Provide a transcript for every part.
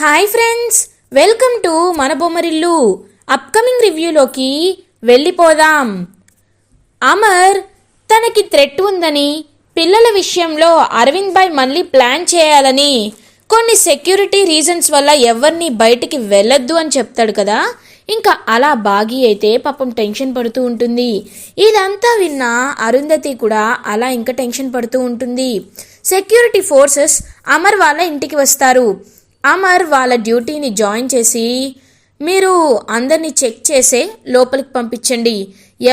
Hi friends, welcome to మన Bommarillu. Upcoming రివ్యూలోకి వెళ్ళిపోదాం. అమర్ తనకి థ్రెట్ ఉందని, పిల్లల విషయంలో అరవింద్ భాయ్ మళ్ళీ ప్లాన్ చేయాలని, కొన్ని సెక్యూరిటీ రీజన్స్ వల్ల ఎవరిని బయటికి వెళ్ళొద్దు అని చెప్తాడు కదా. ఇంకా అలా బాగి అయితే పాపం టెన్షన్ పడుతూ ఉంటుంది. ఇదంతా విన్న అరుంధతి కూడా అలా ఇంకా టెన్షన్ పడుతూ ఉంటుంది. సెక్యూరిటీ ఫోర్సెస్ అమర్ వాళ్ళ ఇంటికి వస్తారు. అమర్ వాళ్ళ డ్యూటీని జాయిన్ చేసి, మీరు అందరినీ చెక్ చేసే లోపలికి పంపించండి,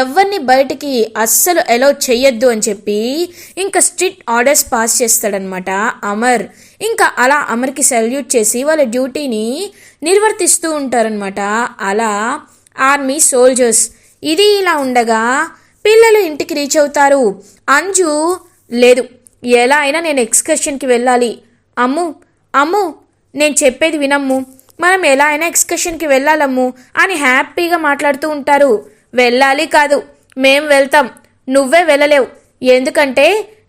ఎవరిని బయటికి అస్సలు అలౌ చెయ్యొద్దు అని చెప్పి ఇంకా స్ట్రిక్ట్ ఆర్డర్స్ పాస్ చేస్తాడనమాట అమర్. ఇంకా అలా అమర్కి సెల్యూట్ చేసి వాళ్ళ డ్యూటీని నిర్వర్తిస్తూ ఉంటారనమాట అలా ఆర్మీ సోల్జర్స్. ఇది ఇలా ఉండగా పిల్లలు ఇంటికి రీచ్ అవుతారు. అంజు, లేదు, ఎలా అయినా నేను ఎక్స్కర్షన్కి వెళ్ళాలి. అమ్ము అమ్ము నేను చెప్పేది వినమ్ము, మనం ఎలా అయినా ఎక్స్కర్షన్కి వెళ్ళాలమ్ము అని హ్యాపీగా మాట్లాడుతూ ఉంటారు. వెళ్ళాలి కాదు, మేం వెళ్తాం, నువ్వే వెళ్ళలేవు, ఎందుకంటే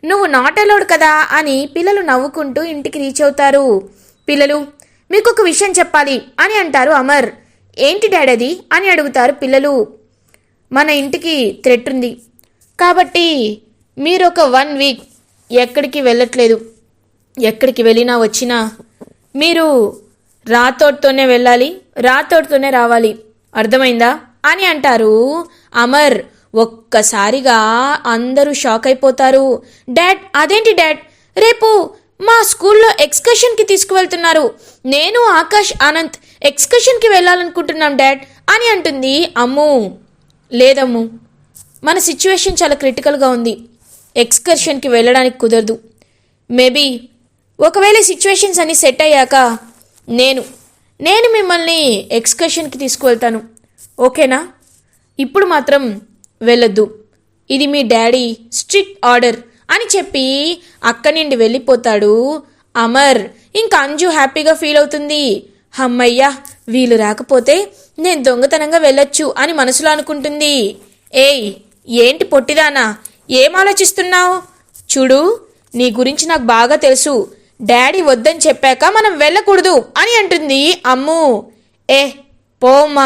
నువ్వు నాట్ అలౌడ్ కదా అని పిల్లలు నవ్వుకుంటూ ఇంటికి రీచ్ అవుతారు. పిల్లలు, మీకు ఒక విషయం చెప్పాలి అని అంటారు అమర్. ఏంటి డాడీ అది అని అడుగుతారు పిల్లలు. మన ఇంటికి థ్రెట్ ఉంది కాబట్టి మీరు ఒక 1 వీక్ ఎక్కడికి వెళ్ళట్లేదు. ఎక్కడికి వెళ్ళినా వచ్చినా మీరు రాతోడుతోనే వెళ్ళాలి, రాతోడుతోనే రావాలి, అర్థమైందా అని అంటారు అమర్. ఒక్కసారిగా అందరూ షాక్ అయిపోతారు. డాడ్, అదేంటి డాడ్, రేపు మా స్కూల్లో ఎక్స్కర్షన్కి తీసుకువెళ్తున్నారు, నేను ఆకాష్ ఆనంద్ ఎక్స్కర్షన్కి వెళ్ళాలనుకుంటున్నాం డాడ్ అని అంటుంది. అమ్ము, లేదమ్ము, మన సిచ్యువేషన్ చాలా క్రిటికల్గా ఉంది, ఎక్స్కర్షన్కి వెళ్ళడానికి కుదరదు. మేబీ ఒకవేళ సిచ్యువేషన్స్ అన్నీ సెట్ అయ్యాక నేను మిమ్మల్ని ఎక్స్కర్షన్కి తీసుకువెళ్తాను, ఓకేనా? ఇప్పుడు మాత్రం వెళ్ళొద్దు, ఇది మీ డాడీ స్ట్రిక్ట్ ఆర్డర్ అని చెప్పి అక్కడి నుండి వెళ్ళిపోతాడు అమర్. ఇంకా అంజు హ్యాపీగా ఫీల్ అవుతుంది. అమ్మయ్యా, వీళ్ళు రాకపోతే నేను దొంగతనంగా వెళ్ళొచ్చు అని మనసులో అనుకుంటుంది. ఏయ్, ఏంటి పొట్టిదానా, ఏం ఆలోచిస్తున్నావు? చూడు, నీ గురించి నాకు బాగా తెలుసు, డాడీ వద్దని చెప్పాక మనం వెళ్ళకూడదు అని అంటుంది. అమ్ము, ఏ పోమ్మా,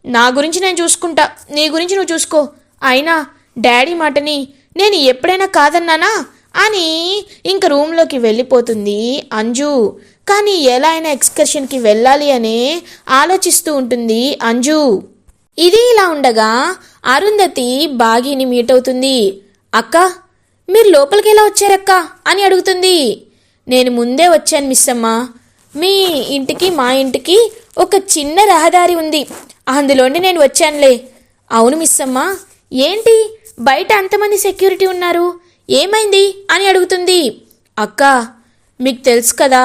నా గురించి నేను చూసుకుంటా, నీ గురించి నువ్వు చూసుకో, అయినా డాడీ మాటని నేను ఎప్పుడైనా కాదన్నానా అని ఇంక రూమ్లోకి వెళ్ళిపోతుంది అంజు. కానీ ఎలా అయినా ఎక్స్కర్షన్కి వెళ్ళాలి అనే ఆలోచిస్తూ ఉంటుంది అంజు. ఇది ఇలా ఉండగా అరుంధతి బాగీని మీట్ అవుతుంది. అక్క, మీరు లోపలికి ఎలా వచ్చారక్క అని అడుగుతుంది. నేను ముందే వచ్చాను మిస్ అమ్మ, మీ ఇంటికి మా ఇంటికి ఒక చిన్న రహదారి ఉంది, అందులోనే నేను వచ్చానులే. అవును మిస్ అమ్మ, ఏంటి బయట అంతమంది సెక్యూరిటీ ఉన్నారు, ఏమైంది అని అడుగుతుంది. అక్క, మీకు తెలుసు కదా,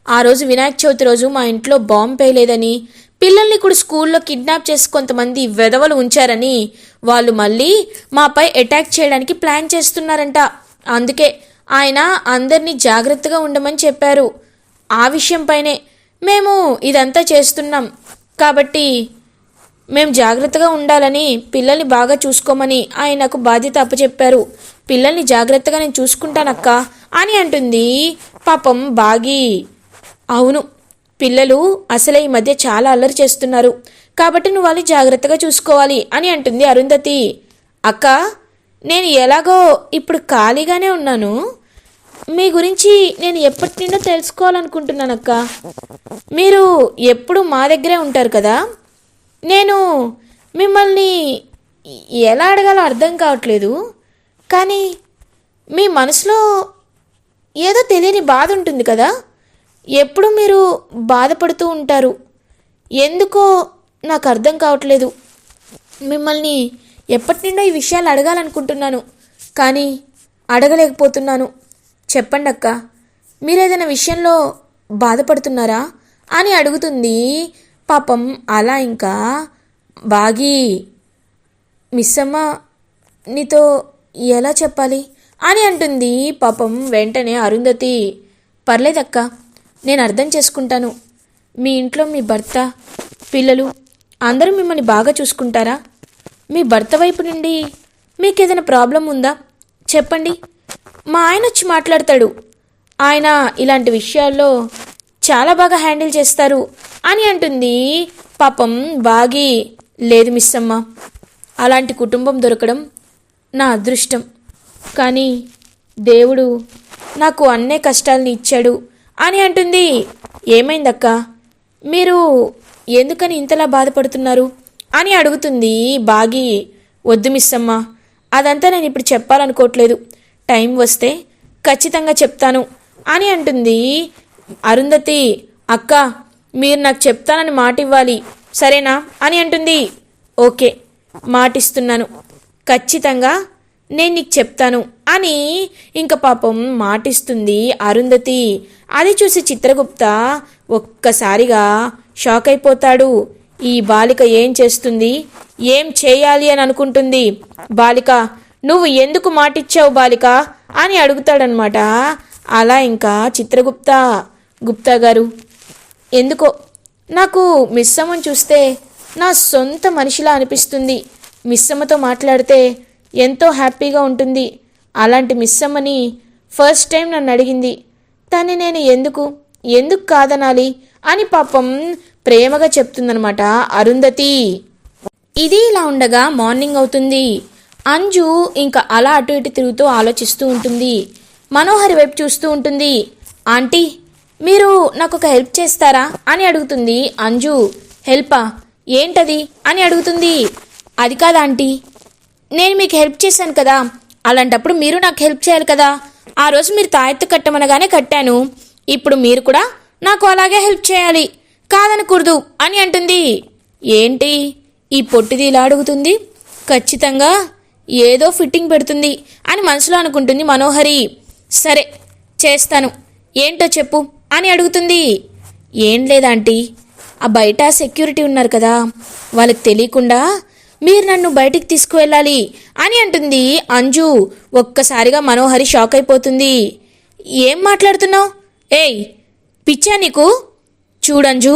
ఆ రోజు వినాయక చవితి రోజు మా ఇంట్లో బాంబు పేయలేదని, పిల్లల్ని కూడా స్కూల్లో కిడ్నాప్ చేసి కొంతమంది వెధవలు ఉంచారని, వాళ్ళు మళ్ళీ మాపై అటాక్ చేయడానికి ప్లాన్ చేస్తున్నారంట. అందుకే ఆయన అందరినీ జాగ్రత్తగా ఉండమని చెప్పారు. ఆ విషయంపైనే మేము ఇదంతా చేస్తున్నాం, కాబట్టి మేము జాగ్రత్తగా ఉండాలని, పిల్లల్ని బాగా చూసుకోమని ఆయన నాకు బాధ్యత అప్పచెప్పారు. పిల్లల్ని జాగ్రత్తగా నేను చూసుకుంటానక్క అని అంటుంది పాపం బాగి. అవును, పిల్లలు అసలే ఈ మధ్య చాలా అల్లరి చేస్తున్నారు, కాబట్టి నువ్వు వాళ్ళని జాగ్రత్తగా చూసుకోవాలి అని అంటుంది అరుంధతి. అక్క, నేను ఎలాగో ఇప్పుడు ఖాళీగానే ఉన్నాను, మీ గురించి నేను ఎప్పటి నుండో తెలుసుకోవాలనుకుంటున్నాను అక్క. మీరు ఎప్పుడు మా దగ్గరే ఉంటారు కదా, నేను మిమ్మల్ని ఎలా అడగాలో అర్థం కావట్లేదు, కానీ మీ మనసులో ఏదో తెలియని బాధ ఉంటుంది కదా, ఎప్పుడు మీరు బాధపడుతూ ఉంటారు, ఎందుకో నాకు అర్థం కావట్లేదు. మిమ్మల్ని ఎప్పటి నుండో ఈ విషయాలు అడగాలనుకుంటున్నాను, కానీ అడగలేకపోతున్నాను. చెప్పండి అక్క, మీరేదైనా విషయంలో బాధపడుతున్నారా అని అడుగుతుంది పాపం. అలా ఇంకా బాగి, మిస్ అమ్మ నీతో ఎలా చెప్పాలి అని అంటుంది పాపం. వెంటనే అరుంధతి, పర్లేదక్క, నేను అర్థం చేసుకుంటాను, మీ ఇంట్లో మీ భర్త, పిల్లలు అందరూ మిమ్మల్ని బాగా చూసుకుంటారా? మీ భర్త వైపు నుండి మీకు ఏదైనా ప్రాబ్లం ఉందా చెప్పండి, మా ఆయన వచ్చి మాట్లాడతాడు, ఆయన ఇలాంటి విషయాల్లో చాలా బాగా హ్యాండిల్ చేస్తారు అని అంటుంది పాపం బాగి. లేదు మిస్ అమ్మ, అలాంటి కుటుంబం దొరకడం నా అదృష్టం. కానీ దేవుడు నాకు అన్నే కష్టాలని ఇచ్చాడు అని అంటుంది. ఏమైందక్క, మీరు ఎందుకని ఇంతలా బాధపడుతున్నారు అని అడుగుతుంది బాగి. వద్దు మిస్ అమ్మ, అదంతా నేను ఇప్పుడు చెప్పాలనుకోవట్లేదు. టైం వస్తే ఖచ్చితంగా చెప్తాను అని అంటుంది అరుంధతి. అక్క, మీరు నాకు చెప్తానని మాట ఇవ్వాలి, సరేనా అని అంటుంది. ఓకే, మాటిస్తున్నాను, ఖచ్చితంగా నేను నీకు చెప్తాను అని ఇంక పాపం మాటిస్తుంది అరుంధతి. అది చూసి చిత్రగుప్త ఒక్కసారిగా షాక్ అయిపోతాడు. ఈ బాలిక ఏం చేస్తుంది, ఏం చేయాలి అని అనుకుంటుంది. బాలిక, నువ్వు ఎందుకు మాటిచ్చావు బాలిక అని అడుగుతాడనమాట. అలా ఇంకా గుప్తా గారు, ఎందుకో నాకు మిస్సమ్మని చూస్తే నా సొంత మనిషిలా అనిపిస్తుంది. మిస్సమ్మతో మాట్లాడితే ఎంతో హ్యాపీగా ఉంటుంది. అలాంటి మిస్సమ్మని ఫస్ట్ టైం నన్ను అడిగింది. తన్ని నేను ఎందుకు కాదనాలి అని పాపం ప్రేమగా చెప్తుందనమాట అరుంధతి. ఇది ఇలా ఉండగా మార్నింగ్ అవుతుంది. అంజు ఇంకా అలా అటు ఇటు తిరుగుతూ ఆలోచిస్తూ ఉంటుంది. మనోహరి వైపు చూస్తూ ఉంటుంది. ఆంటీ, మీరు నాకు ఒక హెల్ప్ చేస్తారా అని అడుగుతుంది అంజు. హెల్పా, ఏంటది అని అడుగుతుంది. అది కాదు ఆంటీ, నేను మీకు హెల్ప్ చేశాను కదా, అలాంటప్పుడు మీరు నాకు హెల్ప్ చేయాలి కదా. ఆ రోజు మీరు తాయెత్తు కట్టమనగానే కట్టాను, ఇప్పుడు మీరు కూడా నాకు అలాగే హెల్ప్ చేయాలి, కాదనకూడదు అని అంటుంది. ఏంటి ఈ పొట్టిది ఇలా అడుగుతుంది, ఖచ్చితంగా ఏదో ఫిట్టింగ్ పెడుతుంది అని మనసులో అనుకుంటుంది మనోహరి. సరే చేస్తాను, ఏంటో చెప్పు అని అడుగుతుంది. ఏం లేదాంటీ, ఆ బయట సెక్యూరిటీ ఉన్నారు కదా, వాళ్ళకి తెలియకుండా మీరు నన్ను బయటికి తీసుకువెళ్ళాలి అని అంటుంది అంజు. ఒక్కసారిగా మనోహరి షాక్ అయిపోతుంది. ఏం మాట్లాడుతున్నావు? ఏయ్ పిచ్చా నీకు? చూడంజు,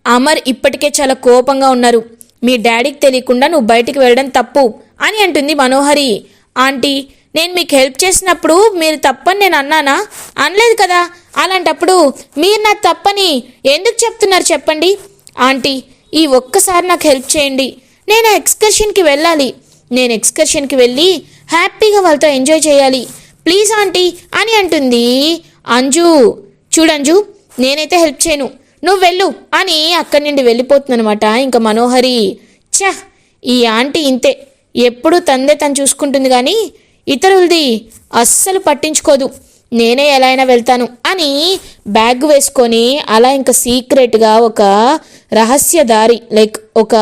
అమర్ ఇప్పటికే చాలా కోపంగా ఉన్నారు. మీ డాడీకి తెలియకుండా నువ్వు బయటికి వెళ్ళడం తప్పు అని అంటుంది మనోహరి. ఆంటీ, నేను మీకు హెల్ప్ చేసినప్పుడు మీరు తప్పని నేను అన్నానా? అనలేదు కదా. అలాంటప్పుడు మీరు నాకు తప్పని ఎందుకు చెప్తున్నారు చెప్పండి. ఆంటీ, ఈ ఒక్కసారి నాకు హెల్ప్ చేయండి. నేను ఎక్స్కర్షన్కి వెళ్ళాలి. నేను ఎక్స్కర్షన్కి వెళ్ళి హ్యాపీగా వాళ్ళతో ఎంజాయ్ చేయాలి. ప్లీజ్ ఆంటీ అని అంటుంది అంజు. చూడంజు, నేనైతే హెల్ప్ చేయను, నువ్వు వెళ్ళు అని అక్కడి నుండి వెళ్ళిపోతుందనమాట ఇంకా మనోహరి. ఈ ఆంటీ ఇంతే, ఎప్పుడూ తను చూసుకుంటుంది కానీ ఇతరులది అస్సలు పట్టించుకోదు. నేనే ఎలా అయినా వెళ్తాను అని బ్యాగ్ వేసుకొని అలా ఇంకా సీక్రెట్గా ఒక రహస్య దారి ఒక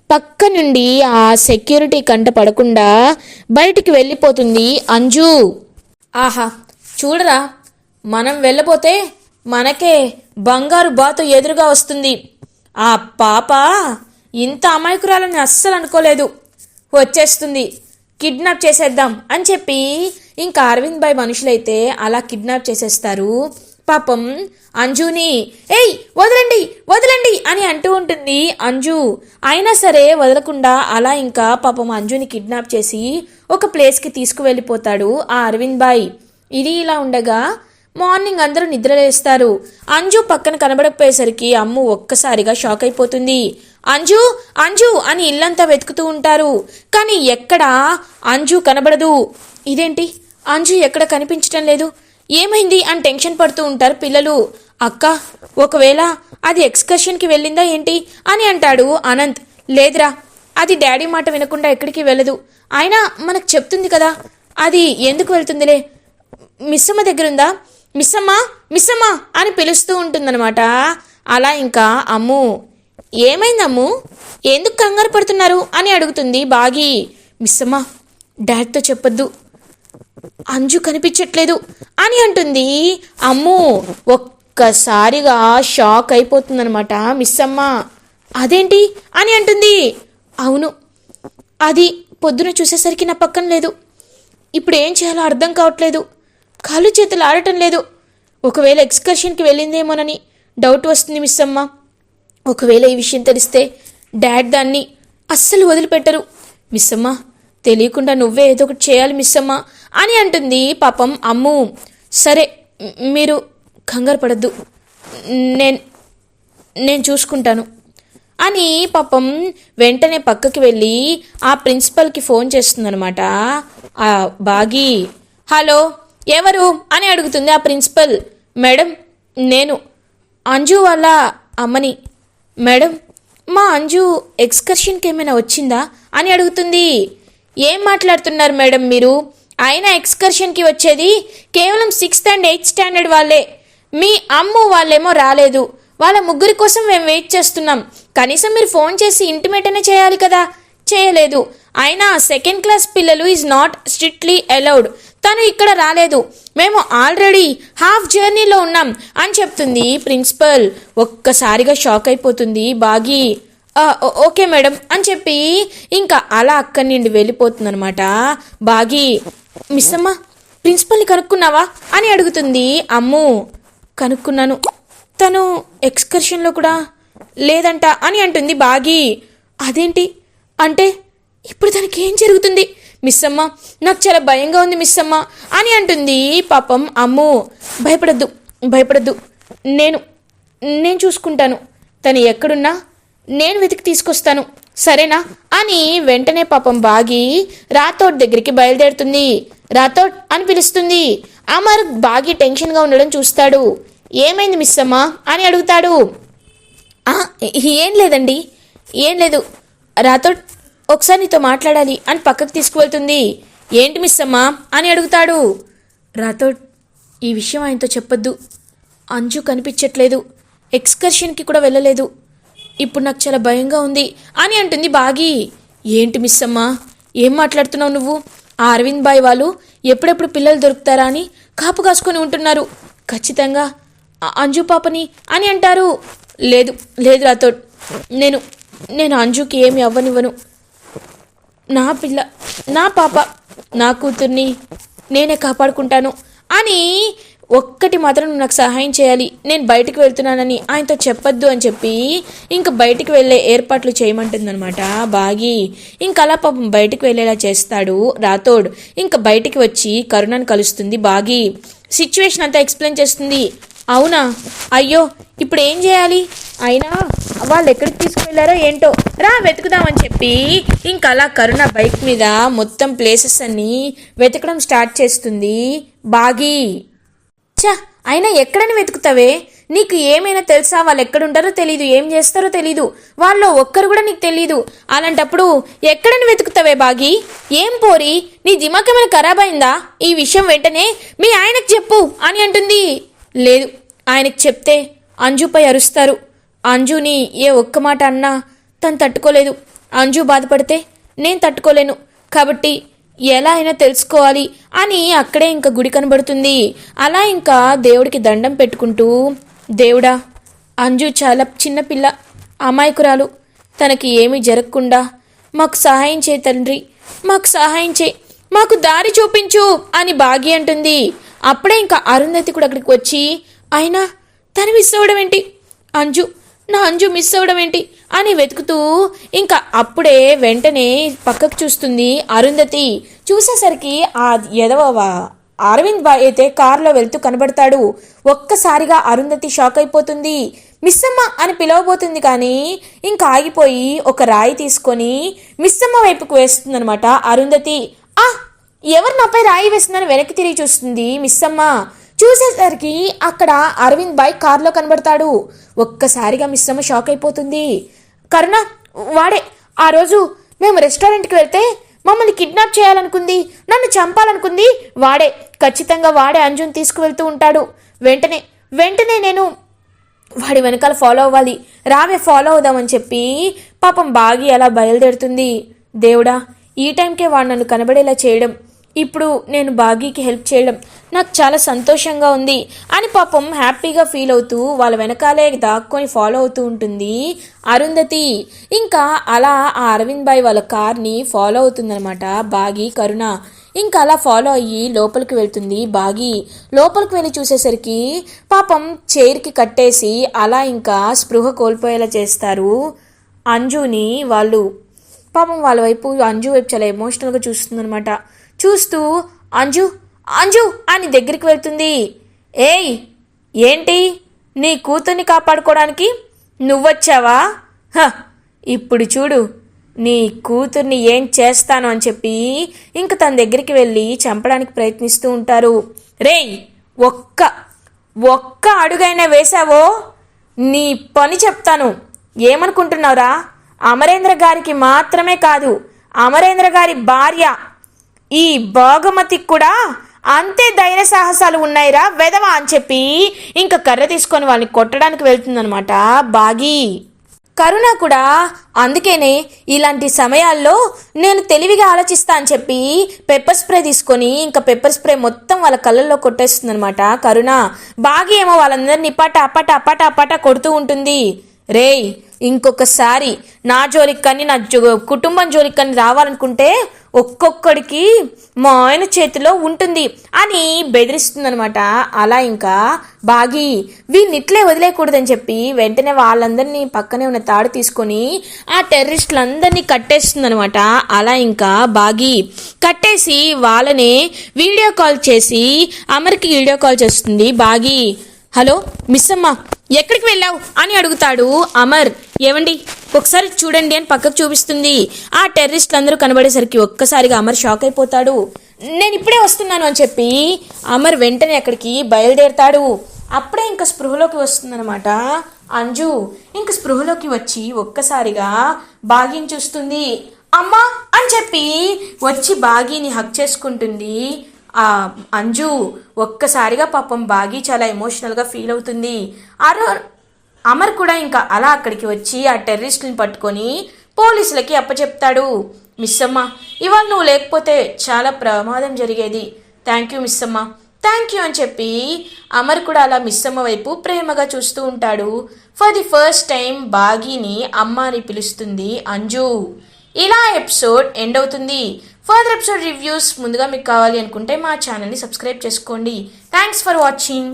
పక్క నుండి ఆ సెక్యూరిటీ కంట పడకుండా బయటికి వెళ్ళిపోతుంది అంజు. ఆహా, చూడరా, మనం వెళ్ళబోతే మనకే బంగారు బాతు ఎదురుగా వస్తుంది. ఆ పాప ఇంత అమాయకురాలని అస్సలు అనుకోలేదు. వచ్చేస్తుంది, కిడ్నాప్ చేసేద్దాం అని చెప్పి ఇంకా అరవింద్ బాయ్ మనుషులైతే అలా కిడ్నాప్ చేసేస్తారు పాపం అంజుని. ఏయ్ వదలండి వదలండి అని అంటూ ఉంటుంది అంజు. అయినా సరే వదలకుండా అలా ఇంకా పాపం అంజుని కిడ్నాప్ చేసి ఒక ప్లేస్కి తీసుకువెళ్ళిపోతాడు ఆ అరవింద్ బాయ్. ఇది ఇలా ఉండగా మార్నింగ్ అందరూ నిద్రలేస్తారు. అంజు పక్కన కనబడకపోయేసరికి అమ్ము ఒక్కసారిగా షాక్ అయిపోతుంది. అంజు అంజు అని ఇల్లంతా వెతుకుతూ ఉంటారు, కానీ ఎక్కడా అంజు కనబడదు. ఇదేంటి, అంజు ఎక్కడ కనిపించటం లేదు, ఏమైంది అని టెన్షన్ పడుతూ ఉంటారు పిల్లలు. అక్క, ఒకవేళ అది ఎక్స్కర్షన్కి వెళ్ళిందా ఏంటి అని అంటాడు అనంత్. లేదురా, అది డాడీ మాట వినకుండా ఎక్కడికి వెళ్ళదు, అయినా మనకు చెప్తుంది కదా, అది ఎందుకు వెళ్తుందిలే. మిస్సమ్మ దగ్గరుందా, మిస్సమ్మా మిస్సమ్మా అని పిలుస్తూ ఉంటుందన్నమాట. అలా ఇంకా అమ్ము, ఏమైందమ్ము, ఎందుకు కంగారు పడుతున్నారు అని అడుగుతుంది బాగి. మిస్సమ్మా, డాడ్తో చెప్పొద్దు, అంజు కనిపించట్లేదు అని అంటుంది అమ్ము. ఒక్కసారిగా షాక్ అయిపోతుందనమాట మిస్సమ్మ. అదేంటి అని అంటుంది. అవును, అది పొద్దున చూసేసరికి నా పక్కన లేదు, ఇప్పుడు ఏం చేయాలో అర్థం కావట్లేదు, కాళ్ళు చేతులు ఆడటం లేదు. ఒకవేళ ఎక్స్కర్షన్కి వెళ్ళిందేమోనని డౌట్ వస్తుంది మిస్సమ్మ. ఒకవేళ ఈ విషయం తెలిస్తే డాడ్ దాన్ని అస్సలు వదిలిపెట్టరు. మిస్సమ్మ, తెలియకుండా నువ్వే ఏదో ఒకటి చేయాలి మిస్సమ్మ అని అంటుంది పాపం అమ్ము. సరే, మీరు కంగారు పడద్దు, నేను నేను చూసుకుంటాను అని పాపం వెంటనే పక్కకి వెళ్ళి ఆ ప్రిన్సిపల్కి ఫోన్ చేస్తుందనమాట ఆ బాగి. హలో, ఎవరు అని అడుగుతుంది ఆ ప్రిన్సిపల్. మేడం, నేను అంజు వాళ్ళ అమ్మని. మేడం, మా అంజు ఎక్స్కర్షన్కి ఏమైనా వచ్చిందా అని అడుగుతుంది. ఏం మాట్లాడుతున్నారు మేడం మీరు? అయినా ఎక్స్కర్షన్కి వచ్చేది కేవలం 6th and 8th స్టాండర్డ్ వాళ్ళే. మీ అమ్ము వాళ్ళేమో రాలేదు. వాళ్ళ ముగ్గురి కోసం మేము వెయిట్ చేస్తున్నాం. కనీసం మీరు ఫోన్ చేసి ఇంటిమేట్ అనే చేయాలి కదా, చేయలేదు. అయినా 2nd క్లాస్ పిల్లలు ఈజ్ నాట్ స్ట్రిక్ట్లీ అలౌడ్. తను ఇక్కడ రాలేదు. మేము ఆల్రెడీ హాఫ్ జర్నీలో ఉన్నాం అని చెప్తుంది ప్రిన్సిపల్. ఒక్కసారిగా షాక్ అయిపోతుంది బాగి. ఓకే మేడం అని చెప్పి ఇంకా అలా అక్కడి నుండి వెళ్ళిపోతుందనమాట బాగి. మిస్ అమ్మ, ప్రిన్సిపల్ని కనుక్కున్నావా అని అడుగుతుంది అమ్ము. కనుక్కున్నాను, తను ఎక్స్కర్షన్లో కూడా లేదంట అని అంటుంది బాగి. అదేంటి అంటే ఇప్పుడు తనకి ఏం జరుగుతుంది మిస్ అమ్మ? నాకు చాలా భయంగా ఉంది మిస్ అమ్మ అని అంటుంది పాపం అమ్ము. భయపడద్దు, నేను చూసుకుంటాను. తను ఎక్కడున్నా నేను వెతికి తీసుకొస్తాను, సరేనా అని వెంటనే పాపం బాగి రాథోడ్ దగ్గరికి బయలుదేరుతుంది. రాథోడ్ అని పిలుస్తుంది. అమర్ బాగి టెన్షన్గా ఉండడం చూస్తాడు. ఏమైంది మిస్ అమ్మ అని అడుగుతాడు. ఏం లేదండి, ఏం లేదు. రాథోడ్, ఒకసారి నీతో మాట్లాడాలి అని పక్కకు తీసుకువెళ్తుంది. ఏంటి మిస్ అమ్మ అని అడుగుతాడు. రాథోడ్, ఈ విషయం ఆయనతో చెప్పొద్దు. అంజు కనిపించట్లేదు, ఎక్స్కర్షన్కి కూడా వెళ్ళలేదు. ఇప్పుడు నాకు చాలా భయంగా ఉంది అని అంటుంది బాగి. ఏంటి మిస్ అమ్మ, ఏం మాట్లాడుతున్నావు నువ్వు? ఆ అరవింద్ బాయ్ వాళ్ళు ఎప్పుడెప్పుడు పిల్లలు దొరుకుతారా అని కాపు కాసుకొని ఉంటున్నారు. ఖచ్చితంగా అంజు పాపని అని అంటారు. లేదు రాథోడ్, నేను అంజుకి ఏమి అవ్వనివ్వను. నా పిల్ల, నా పాప, నా కూతుర్ని నేనే కాపాడుకుంటాను అని ఒక్కటి మాత్రం నాకు సహాయం చేయాలి. నేను బయటికి వెళ్తున్నానని ఆయనతో చెప్పొద్దు అని చెప్పి ఇంక బయటికి వెళ్ళే ఏర్పాట్లు చేయమంటుందనమాట బాగి. ఇంక అలా పాపం బయటికి వెళ్ళేలా చేస్తాడు రాథోడ్. ఇంకా బయటికి వచ్చి కరుణను కలుస్తుంది బాగి. సిచ్యువేషన్ అంతా ఎక్స్ప్లెయిన్ చేస్తుంది. అవునా, అయ్యో ఇప్పుడు ఏం చేయాలి? అయినా వాళ్ళు ఎక్కడికి తీసుకువెళ్ళారో ఏంటో, రా వెతుకుదామని చెప్పి ఇంకా అలా కరుణ బైక్ మీద మొత్తం ప్లేసెస్ అన్నీ వెతకడం స్టార్ట్ చేస్తుంది బాగి. అయినా ఎక్కడని వెతుకుతావే? నీకు ఏమైనా తెలుసా? వాళ్ళు ఎక్కడుంటారో తెలీదు, ఏం చేస్తారో తెలీదు, వాళ్ళు ఒక్కరు కూడా నీకు తెలీదు. అలాంటప్పుడు ఎక్కడని వెతుకుతావే బాగి? ఏం పోరి, నీ దిమాగ్ ఏమైనా ఖరాబ్ అయిందా? ఈ విషయం వెంటనే మీ ఆయనకు చెప్పు అని అంటుంది. లేదు, ఆయనకు చెప్తే అంజుపై అరుస్తారు. అంజుని ఏ ఒక్క మాట అన్నా తను తట్టుకోలేదు. అంజు బాధపడితే నేను తట్టుకోలేను. కాబట్టి ఎలా అయినా తెలుసుకోవాలి అని అక్కడే ఇంకా గుడి కనబడుతుంది. అలా ఇంకా దేవుడికి దండం పెట్టుకుంటూ, దేవుడా, అంజు చాలా చిన్నపిల్ల, అమాయకురాలు, తనకి ఏమీ జరగకుండా మాకు సహాయం చేయి తండ్రి, మాకు సహాయం చేయి, మాకు దారి చూపించు అని బాగి అంటుంది. అప్పుడే ఇంకా అరుంధతి కూడా అక్కడికి వచ్చి, అయినా తను మిస్ అవ్వడం ఏంటి, నా అంజు మిస్ అవ్వడం ఏంటి అని వెతుకుతూ ఇంకా అప్పుడే వెంటనే పక్కకు చూస్తుంది అరుంధతి. చూసేసరికి ఆ ఎదవ అరవింద్ బాయ్ అయితే కారులో వెళ్తూ కనబడతాడు. ఒక్కసారిగా అరుంధతి షాక్ అయిపోతుంది. మిస్సమ్మ అని పిలవబోతుంది కానీ ఇంకా ఆగిపోయి ఒక రాయి తీసుకొని మిస్సమ్మ వైపుకు వేస్తుందనమాట అరుంధతి. ఎవరు నాపై రాయి వేస్తుందని వెనక్కి తిరిగి చూస్తుంది మిస్సమ్మ. చూసేసరికి అక్కడ అరవింద్ బాయ్ కారులో కనబడతాడు. ఒక్కసారిగా మిస్సమ్మ షాక్ అయిపోతుంది. కరుణ, వాడే ఆ రోజు మేము రెస్టారెంట్కి వెళ్తే మమ్మల్ని కిడ్నాప్ చేయాలనుకుంది, నన్ను చంపాలనుకుంది వాడే. ఖచ్చితంగా వాడే అంజుని తీసుకువెళ్తూ ఉంటాడు. వెంటనే నేను వాడి వెనకాల ఫాలో అవ్వాలి, రావే ఫాలో అవుదామని చెప్పి పాపం బాగి అలా బయలుదేరుతుంది. దేవుడా, ఈ టైంకే వాడు నన్ను కనబడేలా చేయడం, ఇప్పుడు నేను బాగీకి హెల్ప్ చేయడం నాకు చాలా సంతోషంగా ఉంది అని పాపం హ్యాపీగా ఫీల్ అవుతూ వాళ్ళ వెనకాలే దాక్కొని ఫాలో అవుతూ ఉంటుంది అరుంధతి. ఇంకా అలా ఆ అరవింద్ బాయ్ వాళ్ళ కార్ని ఫాలో అవుతుందన్నమాట బాగి కరుణ. ఇంకా అలా ఫాలో అయ్యి లోపలికి వెళ్తుంది బాగి. లోపలికి వెళ్ళి చూసేసరికి పాపం చైర్కి కట్టేసి అలా ఇంకా స్పృహ కోల్పోయేలా చేస్తారు అంజుని వాళ్ళు. పాపం వాళ్ళ వైపు అంజు వైపు చాలా ఎమోషనల్గా చూస్తుందన్నమాట. చూస్తూ అంజు అని దగ్గరికి వెళ్తుంది. ఏయ్, ఏంటి నీ కూతుర్ని కాపాడుకోవడానికి నువ్వొచ్చావా? ఇప్పుడు చూడు నీ కూతుర్ని ఏం చేస్తాను అని చెప్పి ఇంక తన దగ్గరికి వెళ్ళి చంపడానికి ప్రయత్నిస్తూ ఉంటారు. రేయ్, ఒక్క అడుగైనా వేశావో నీ పని చెప్తాను. ఏమనుకుంటున్నావురా? అమరేంద్ర గారికి మాత్రమే కాదు, అమరేంద్ర గారి భార్య ఈ భాగమతికి కూడా అంతే ధైర్య సాహసాలు ఉన్నాయిరా వెధవా అని చెప్పి ఇంకా కర్ర తీసుకొని వాళ్ళని కొట్టడానికి వెళ్తుందనమాట బాగి. కరుణ కూడా అందుకేనే ఇలాంటి సమయాల్లో నేను తెలివిగా ఆలోచిస్తా అని చెప్పి పెప్పర్ స్ప్రే తీసుకొని ఇంకా పెప్పర్ స్ప్రే మొత్తం వాళ్ళ కళ్ళల్లో కొట్టేస్తుంది అనమాట కరుణ. బాగి ఏమో వాళ్ళందరినీ అపాట కొడుతూ ఉంటుంది. రేయ్, ఇంకొకసారి నా జోలికి కానీ నా కుటుంబం జోలికి కానీ రావాలనుకుంటే ఒక్కొక్కడికి మా ఆయన చేతిలో ఉంటుంది అని బెదిరిస్తుందనమాట. అలా ఇంకా బాగి వీళ్ళనిట్లే వదిలేయకూడదని చెప్పి వెంటనే వాళ్ళందరినీ పక్కనే ఉన్న తాడు తీసుకొని ఆ టెర్రరిస్టులందరినీ కట్టేస్తుందనమాట. అలా ఇంకా బాగి కట్టేసి వాళ్ళనే వీడియో కాల్ చేసి అమర్కి వీడియో కాల్ చేస్తుంది బాగి. హలో మిస్ అమ్మ, ఎక్కడికి వెళ్ళావు అని అడుగుతాడు అమర్. ఏవండి ఒకసారి చూడండి అని పక్కకు చూపిస్తుంది. ఆ టెర్రరిస్టులు అందరూ కనబడేసరికి ఒక్కసారిగా అమర్ షాక్ అయిపోతాడు. నేను ఇప్పుడే వస్తున్నాను అని చెప్పి అమర్ వెంటనే అక్కడికి బయలుదేరతాడు. అప్పుడే ఇంకా స్పృహలోకి వస్తుందన్నమాట అంజు. ఇంక స్పృహలోకి వచ్చి ఒక్కసారిగా బాగిని చూస్తుంది. అమ్మా అని చెప్పి వచ్చి బాగిని హక్ చేసుకుంటుంది అంజు. ఒక్కసారిగా పాపం బాగి చాలా ఎమోషనల్గా ఫీల్ అవుతుంది. అమర్ కూడా ఇంకా అలా అక్కడికి వచ్చి ఆ టెర్రరిస్టుని పట్టుకొని పోలీసులకి అప్పచెప్తాడు. మిస్ అమ్మ, ఇవాళ నువ్వు లేకపోతే చాలా ప్రమాదం జరిగేది. థ్యాంక్ యూ మిస్ అమ్మ, థ్యాంక్ యూ అని చెప్పి అమర్ కూడా అలా మిస్ అమ్మ వైపు ప్రేమగా చూస్తూ ఉంటాడు. ఫర్ ది ఫస్ట్ టైం బాగిని అమ్మ అని పిలుస్తుంది అంజు. ఇలా ఎపిసోడ్ ఎండ్ అవుతుంది. ఫర్దర్ ఎపిసోడ్ రివ్యూస్ ముందుగా మీకు కావాలి అనుకుంటే మా ఛానల్ని సబ్స్క్రైబ్ చేసుకోండి. Thanks for watching.